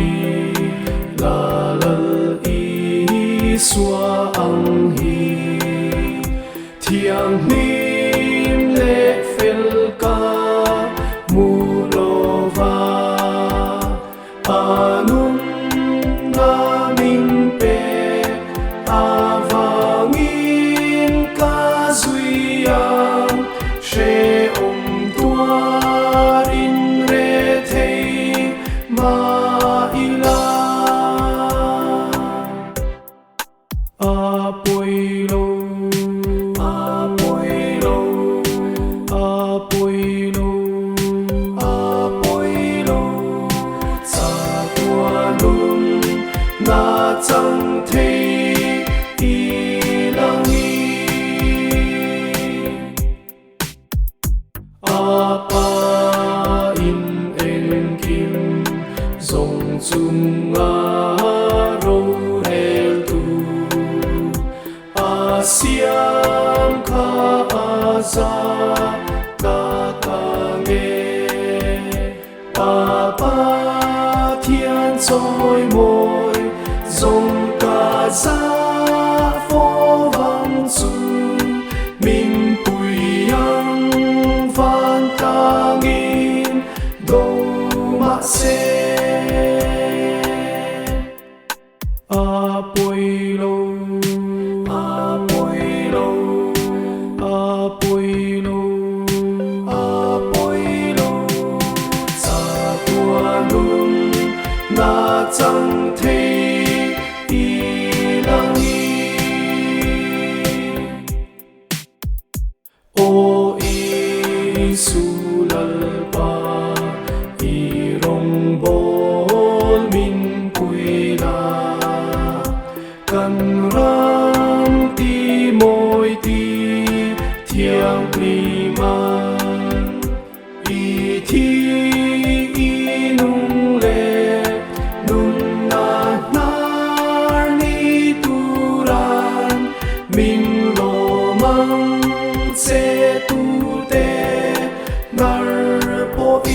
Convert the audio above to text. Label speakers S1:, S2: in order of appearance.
S1: i la lal i xua ang hi thiang nim le fel ka mu lo va anun na min pe avangin ka zuiang she tua rin re thei ma ila apoilo apoilo apoilo apoilo cha tua lum na chẳng thei ilangi apa in en kim dòng chung a ro hel tu asiam kha aza ta ka nghe papa thiên trôi môi dòng cả giá phố vắng du mình bùi ăn van ta nghìn đâu mà sẽ apoilo apoilo apoilo apoilo cha tua lum na chẳng thấy ilangi o isu lalpa irong bol min puila kan ram ti moi ti thiang liman i thi inung le nun na nar ni turan min lo mang se tu te nar po i